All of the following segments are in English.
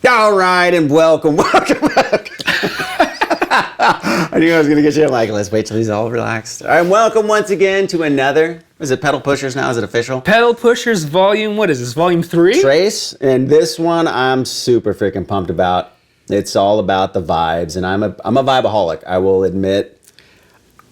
All right, and welcome. I knew I was going to get you. I'm like, let's wait till he's all relaxed. All right, welcome once again to another, is it Pedal Pushers now? Is it official? Pedal Pushers volume, what is this, volume 3? Trace, and this one I'm super freaking pumped about. It's all about the vibes, and I'm a vibeaholic, I will admit.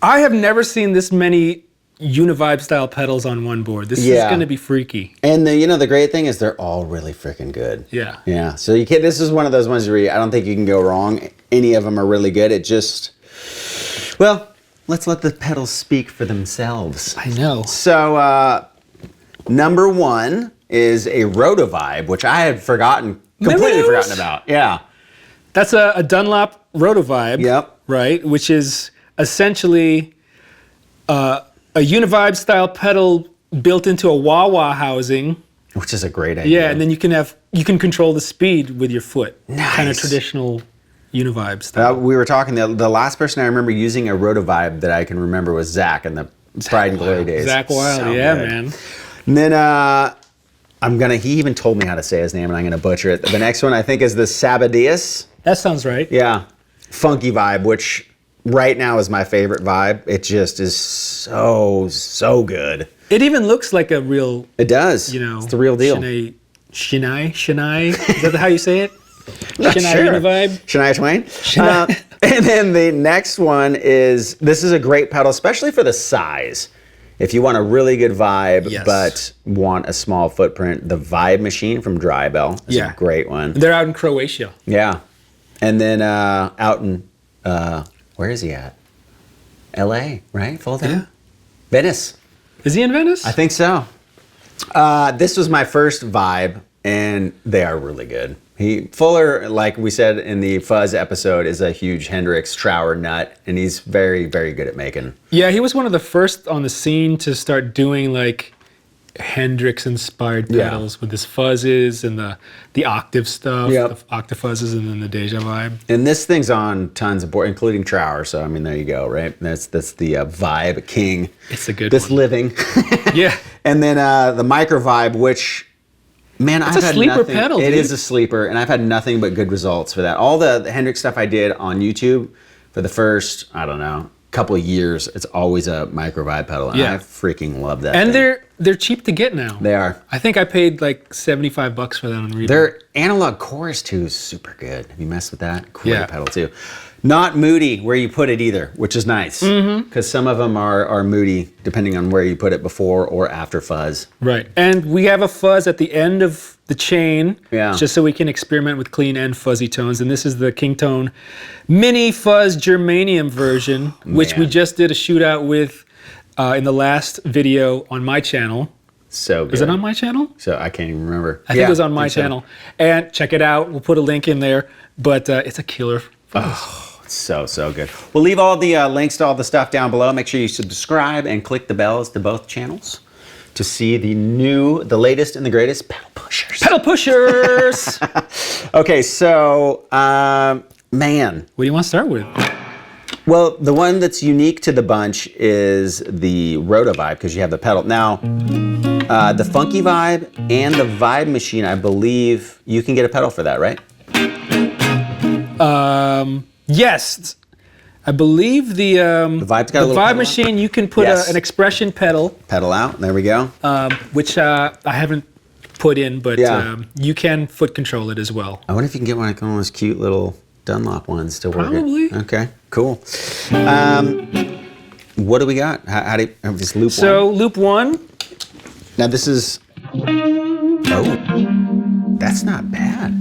I have never seen this many Uni-Vibe style pedals on one board. This is going to be freaky. And the great thing is they're all really freaking good. Yeah. Yeah. So you can't. This is one of those ones where I don't think you can go wrong. Any of them are really good. It just, well, let's let the pedals speak for themselves. I know. So number one is a Roto Vibe, which I had completely forgotten about. Yeah. That's a Dunlop Rotovibe. Yep. Right, which is essentially a Uni-Vibe style pedal built into a wah-wah housing. Which is a great idea. Yeah, and then you can control the speed with your foot. Nice. Kind of traditional Uni-Vibe style. We were talking, the last person I remember using a Roto Vibe that I can remember was Zach in the Pride and Glory days. Zach Wild, So yeah, good. man. And then he even told me how to say his name, and I'm gonna butcher it. The next one I think is the Sabbadius. That sounds right. Yeah, funky vibe, which right now is my favorite vibe. It just is so good. It even looks like a real. It does. It's the real deal. Shania? Is that how you say it? Not Shania sure. Uni-Vibe? Shania Twain. And then the next one this is a great pedal, especially for the size. If you want a really good vibe, Yes. but want a small footprint, the Vibe Machine from Drybell is a great one. They're out in Croatia. Yeah. And then out in, where is he at? LA, right? Fulltone? Yeah. Venice. Is he in Venice? I think so. This was my first Vibe, and they are really good. Fuller, like we said in the Fuzz episode, is a huge Hendrix Trower nut, and he's very, very good at making. Yeah, he was one of the first on the scene to start doing like Hendrix-inspired pedals with his fuzzes and the octave stuff, the octave fuzzes, and then the Deja Vibe. And this thing's on tons of board, including Trower. So I mean, there you go, right? That's the Vibe King. It's a good this one. living. Yeah. And then the Micro Vibe, which. Man, it's I've a had sleeper nothing. pedal. It dude. is a sleeper, and I've had nothing but good results for that. All the Hendrix stuff I did on YouTube for the first, I don't know, couple of years, it's always a Micro Vibe pedal, and I freaking love that. And thing. they're cheap to get now. They are. I think I paid like $75 for that on eBay. Their analog chorus too is super good. Have you messed with that? Great pedal too. Not moody where you put it either, which is nice because some of them are moody depending on where you put it before or after fuzz. Right. And we have a fuzz at the end of the chain, just so we can experiment with clean and fuzzy tones. And this is the King Tone Mini Fuzz Germanium version, which we just did a shootout with in the last video on my channel. So good. Is it on my channel? So I can't even remember. I think it was on my channel. And check it out. We'll put a link in there. But it's a killer fuzz. Oh, it's so good. We'll leave all the links to all the stuff down below. Make sure you subscribe and click the bells to both channels to see the latest and the greatest Pedal Pushers. Pedal Pushers! Okay, so, man. What do you want to start with? Well, the one that's unique to the bunch is the Roto Vibe because you have the pedal. Now, the Funky Vibe and the Vibe Machine, I believe you can get a pedal for that, right? Yes. I believe the Vibe's got a little Vibe Machine, you can put an expression pedal. Pedal out, there we go. Which I haven't put in, but you can foot control it as well. I wonder if you can get one of those cute little Dunlop ones to work. Probably. Okay, cool. What do we got? How do you, just loop one? So loop 1. Now this is, that's not bad.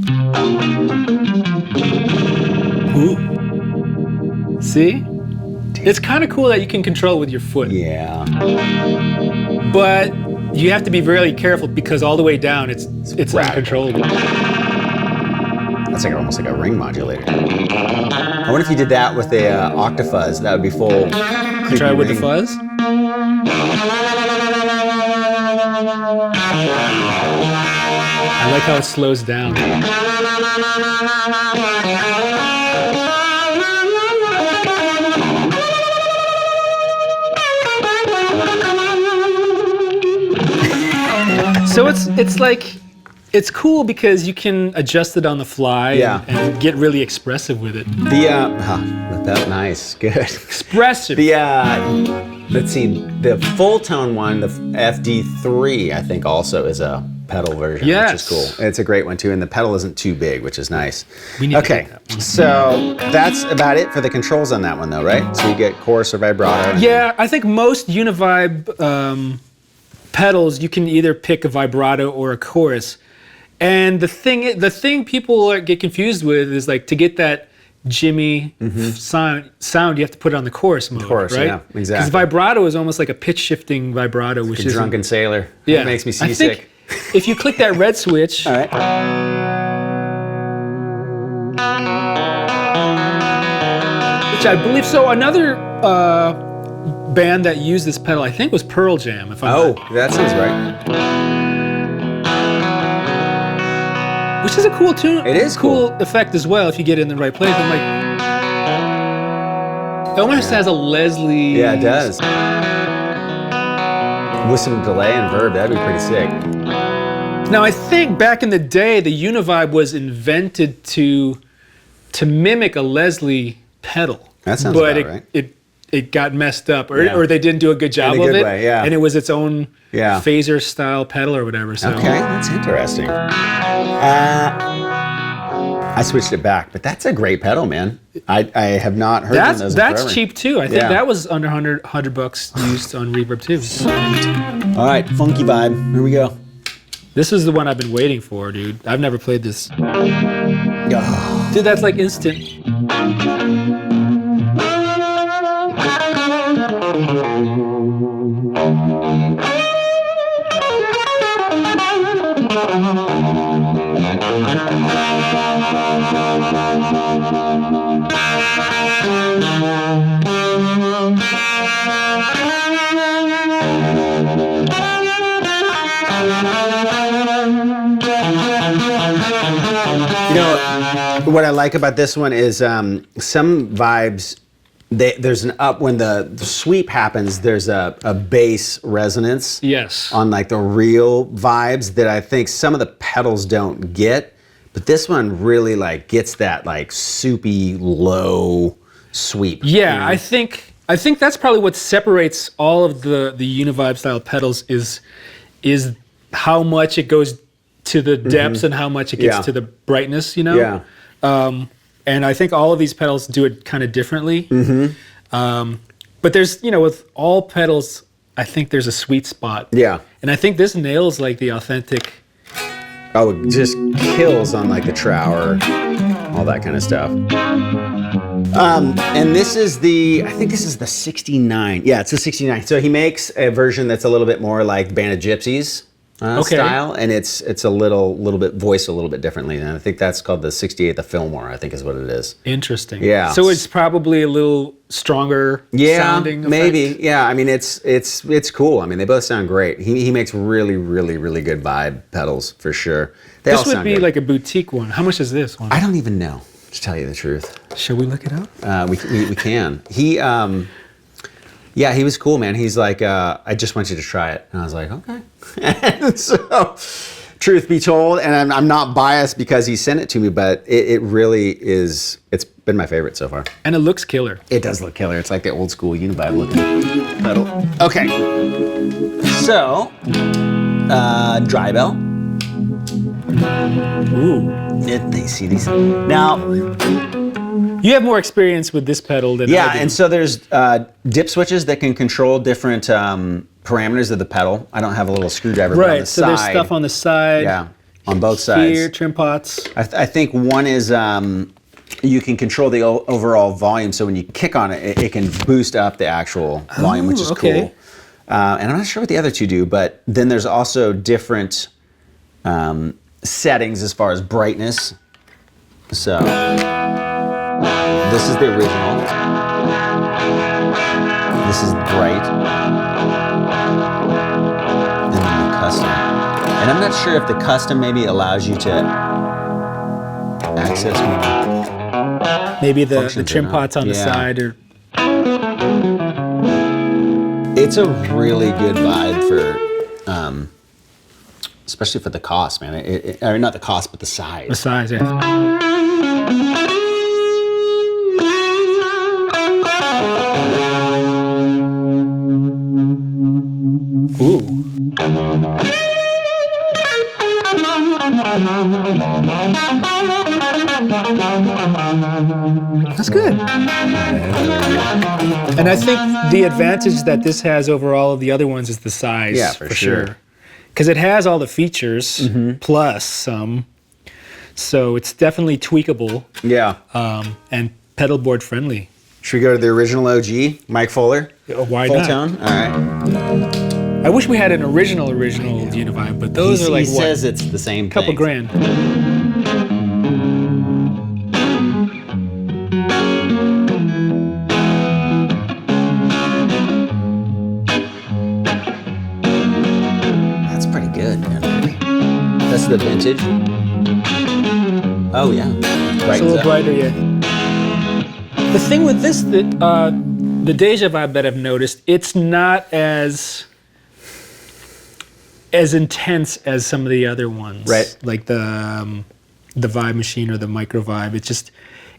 Ooh. See? It's kind of cool that you can control it with your foot. Yeah. But you have to be really careful because all the way down it's uncontrollable. That's like almost like a ring modulator. I wonder if you did that with a Octafuzz. That would be full. Try with the fuzz. I like how it slows down. So It's cool because you can adjust it on the fly and get really expressive with it. Nice, good. Expressive. Let's see, the Fulltone one, the FD3, I think also is a pedal version, which is cool. It's a great one too, and the pedal isn't too big, which is nice. Okay, so that's about it for the controls on that one though, right? So you get chorus or vibrato. Yeah, I think most Uni-Vibe pedals, you can either pick a vibrato or a chorus. And the thing people get confused with is like to get that Jimmy sound, you have to put it on the chorus mode, right? Yeah, exactly. Because vibrato is almost like a pitch shifting vibrato, which is drunken sailor. Yeah, it makes me seasick. If you click that red switch, all right. Which I believe so. Another band that used this pedal, I think, was Pearl Jam. If I'm not. That sounds right. Which is a cool tune. It is cool effect as well if you get it in the right place. I'm like, it almost has a Leslie. Yeah, it does. With some delay and verb, that'd be pretty sick. Now I think back in the day, the Uni-Vibe was invented to mimic a Leslie pedal. That sounds about right. It got messed up, or they didn't do a good job of it, and it was its own phaser style pedal or whatever. So. Okay, that's interesting. I switched it back, but that's a great pedal, man. I have not heard of those. That's cheap too. I think that was under $100 used on Reverb too. All right, funky vibe. Here we go. This is the one I've been waiting for, dude. I've never played this. Oh. Dude, that's like instant. What I like about this one is some vibes, there's an up, when the sweep happens, there's a bass resonance on like the real vibes that I think some of the pedals don't get, but this one really like gets that like soupy low sweep. Yeah, you know? I think that's probably what separates all of the Uni-Vibe style pedals is how much it goes to the depths and how much it gets to the brightness, you know? Yeah. And I think all of these pedals do it kind of differently. But there's, with all pedals, I think there's a sweet spot. Yeah. And I think this nails like the authentic. Oh, it just kills on like the trower, all that kind of stuff. And this is I think this is the 69. Yeah, it's the 69. So he makes a version that's a little bit more like Band of Gypsies. Style, and it's a little bit voiced a little bit differently, and I think that's called the 68, the Fillmore, I think is what it is. Interesting. Yeah. So it's probably a little stronger sounding effect. Maybe. Yeah. I mean, it's cool. I mean, they both sound great. He makes really, really, really good vibe pedals for sure. This would be like a boutique one. How much is this one? I don't even know, to tell you the truth. Should we look it up? We can. Yeah, he was cool, man. He's like, I just want you to try it. And I was like, okay. And so, truth be told, and I'm not biased because he sent it to me, but it really is, it's been my favorite so far. And it looks killer. It does look killer. It's like the old school Uni-Vibe looking pedal. Okay. So, Drybell. Ooh. They see these. Now, you have more experience with this pedal than I do. And so there's dip switches that can control different parameters of the pedal. I don't have a little screwdriver on the side. There's stuff on the side. Yeah, on both sides. Here, trim pots. I think one is you can control the overall volume, so when you kick on it, it can boost up the actual volume, which is cool. And I'm not sure what the other two do, but then there's also different settings as far as brightness. So this is the original. This is bright. And then the custom. And I'm not sure if the custom maybe allows you to access maybe the trim pots on the side. Or it's a really good vibe for especially for the cost, man. Or not the cost, but the size. The size, yeah. Ooh. That's good. And I think the advantage that this has over all of the other ones is the size. Yeah, for sure. Because it has all the features plus some. So it's definitely tweakable. Yeah. And pedal board friendly. Should we go to the original OG, Mike Fuller? Why not? Fulltone? All right. I wish we had an original Uni-Vibe, but those are like, he says it's the same couple thing. grand. That's pretty good, man. That's the vintage. Oh, yeah. It's a little brighter, yeah. The thing with this, the Deja Vibe that I've noticed, it's not as intense as some of the other ones. Right. Like the Vibe Machine or the Micro Vibe.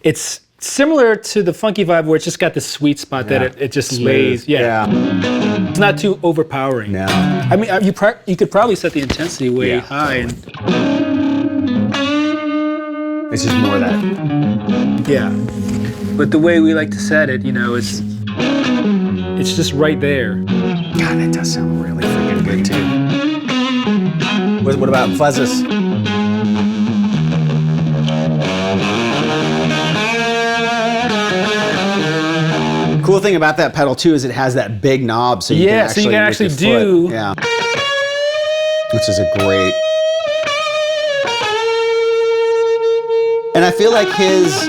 It's similar to the Funky Vibe where it's just got the sweet spot that it just Smooth. lays. Yeah. It's not too overpowering. No. I mean, you could probably set the intensity way high. And it's just more of that. yeah. But the way we like to set it, it's just right there. God, that does sound really freaking good too. What about Fuzzes? Cool thing about that pedal too is it has that big knob, so you can actually do. Foot, yeah. Which is a great. And I feel like his,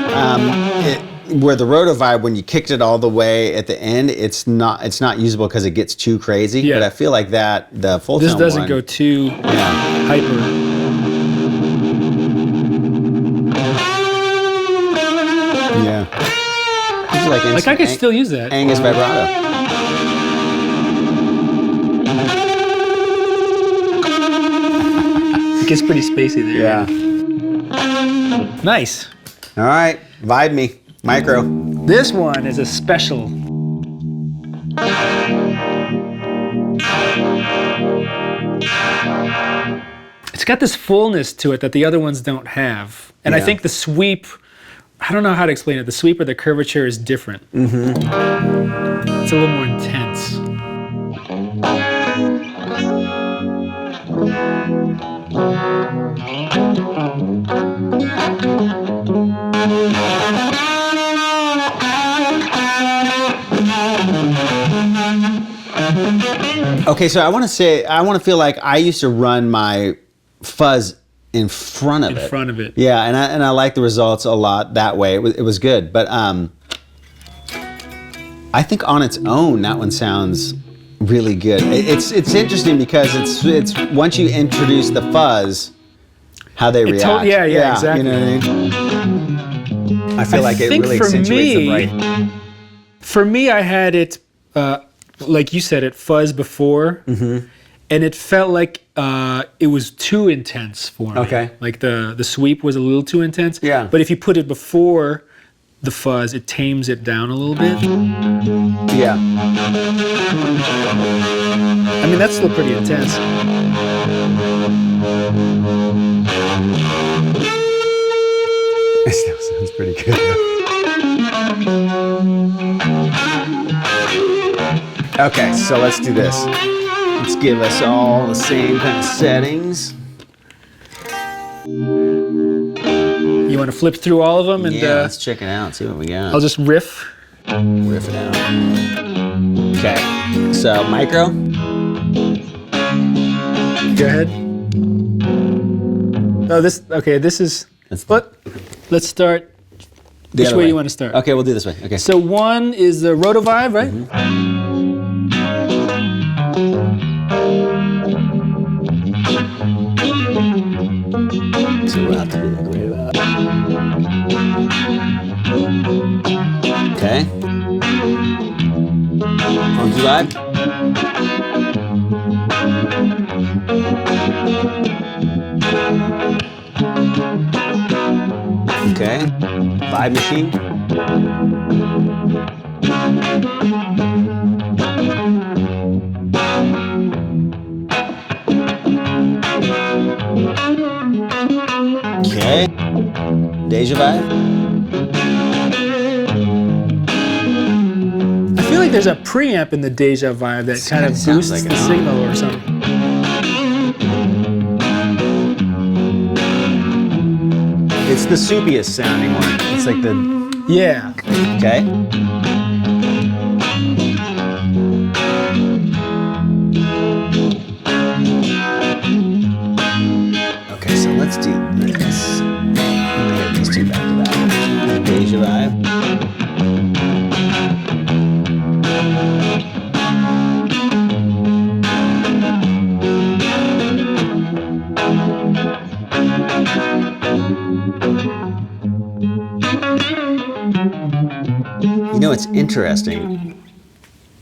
where the Roto Vibe, when you kicked it all the way at the end, it's not usable because it gets too crazy. Yeah. But I feel like the Fulltone This doesn't one, go too hyper. Yeah. Like I could still use that. Angus vibrato. It gets pretty spacey there. Yeah. Nice. All right, Vibe me, Micro. This one is a special. It's got this fullness to it that the other ones don't have. And I think the sweep, I don't know how to explain it. The sweep or the curvature is different. It's a little more intense. Okay, so I want to feel like I used to run my Fuzz in front of it. In front of it. Yeah, and I like the results a lot that way. It was good, but I think on its own that one sounds really good. It's interesting because it's once you introduce the Fuzz, how they react. Yeah, exactly. You know what I mean? I feel like it really accentuates the bright. For me, I had it, like you said, it Fuzz before, and it felt like it was too intense for me. Okay. Like the sweep was a little too intense. Yeah. But if you put it before the Fuzz, it tames it down a little bit. Yeah. I mean, that's still pretty intense. It still sounds pretty good. Okay, so let's do this. Let's give us all the same kind of settings. You want to flip through all of them? And Yeah, let's check it out, see what we got. I'll just riff. Riff it out. Okay, so Micro. Go ahead. Oh, this is. Let's start. Which way you want to start? Okay, we'll do this way. Okay. So one is the Roto Vibe, right? So we'll have to be like right about. Okay. Funky Vibe. Okay. Vibe machine. Okay. Deja Vibe. I feel like there's a preamp in the Deja Vibe that kind of boosts like the signal or something. It's the soupiest sounding one. It's like the... Yeah. Okay. Okay, so let's do this. I'm gonna hit these two back to back. Deja Vibe. You know, it's interesting.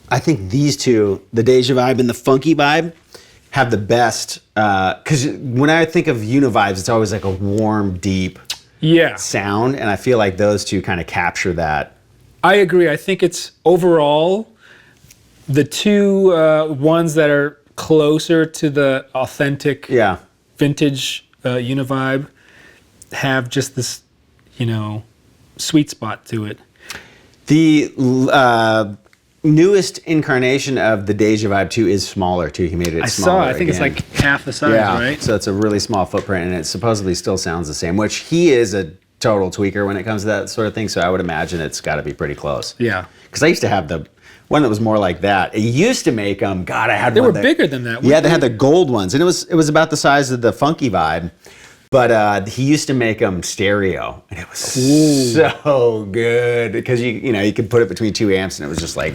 I think these two, the Deja Vibe and the Funky Vibe, have the best, because when I think of Uni-Vibes, it's always like a warm, deep sound, and I feel like those two kind of capture that. I agree. I think it's overall the two ones that are closer to the authentic vintage Uni-Vibe have just this, sweet spot to it. The newest incarnation of the Deja Vibe 2 is smaller too. He made it smaller. I think again. It's like half the size, right? So it's a really small footprint, and it supposedly still sounds the same, which he is a total tweaker when it comes to that sort of thing, so I would imagine it's got to be pretty close. Yeah. Because I used to have the one that was more like that. It used to make them, God, I had they one were bigger than that. Yeah, they had the gold ones, and it was about the size of the Funky Vibe. But he used to make them stereo, and it was so good because you could put it between two amps, and it was just like.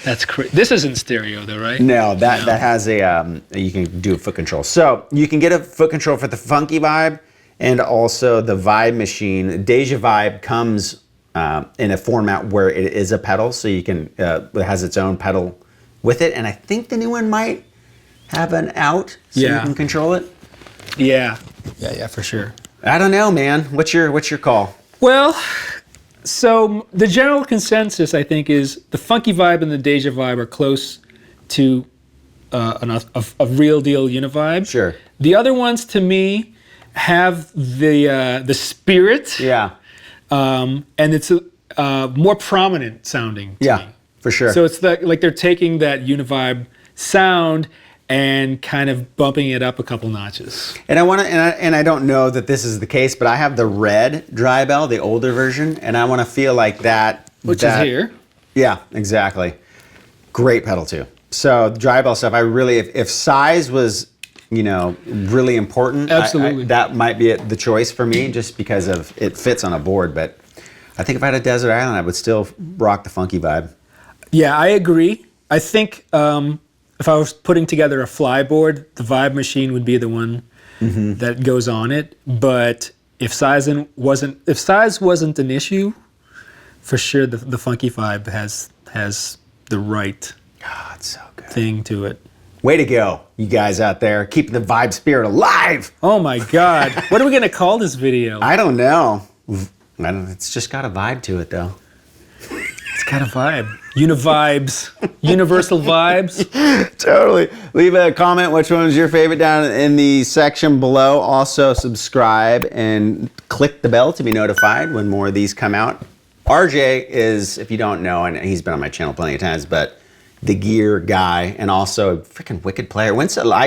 That's crazy. This isn't stereo though, right? No, that has a you can do a foot control. So you can get a foot control for the Funky Vibe and also the Vibe machine. Deja Vibe comes in a format where it is a pedal, so you can it has its own pedal with it, and I think the new one might have an out, so you can control it. Yeah, for sure. I don't know, man. What's your call? Well, so the general consensus, I think, is the Funky Vibe and the Deja Vibe are close to a real deal Uni-Vibe. Sure. The other ones, to me, have the spirit. Yeah. And it's more prominent sounding to me. For sure. So it's like they're taking that Uni-Vibe sound and kind of bumping it up a couple notches. And I don't know that this is the case, but I have the red Drybell, the older version, and I want to feel like that. Which is here. Yeah, exactly. Great pedal too. So Drybell stuff, I really, if size was, really important, absolutely, that might be the choice for me, just because of it fits on a board. But I think if I had a Desert Island, I would still rock the Funky Vibe. Yeah, I agree. I think. If I was putting together a flyboard, the Vibe machine would be the one that goes on it. But if size wasn't an issue, for sure the Funky Vibe has the right it's so good. thing to it. Way to go, you guys out there, keeping the Vibe spirit alive. Oh my God, what are we gonna call this video? I don't know. It's just got a vibe to it though. It's got a vibe. Uni-Vibes. Universal vibes. Totally. Leave a comment which one was your favorite down in the section below. Also subscribe and click the bell to be notified when more of these come out. RJ is, if you don't know, and he's been on my channel plenty of times, but the gear guy and also a freaking wicked player.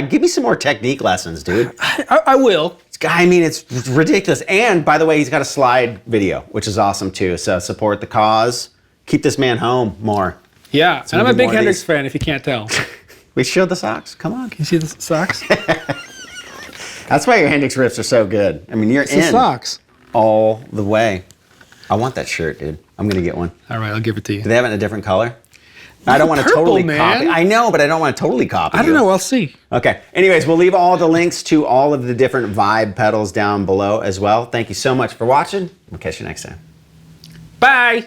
Give me some more technique lessons, dude. I will. It's ridiculous. And by the way, he's got a slide video, which is awesome too. So support the cause. Keep this man home more. Yeah, and I'm a big Hendrix fan, if you can't tell. We showed the socks. Come on. Can you see the socks? That's why your Hendrix riffs are so good. I mean, you're in the socks all the way. I want that shirt, dude. I'm going to get one. All right, I'll give it to you. Do they have it in a different color? I don't want to totally copy. I know, but I don't want to totally copy I don't know. I'll see. Okay. Anyways, we'll leave all the links to all of the different Vibe pedals down below as well. Thank you so much for watching. We'll catch you next time. Bye.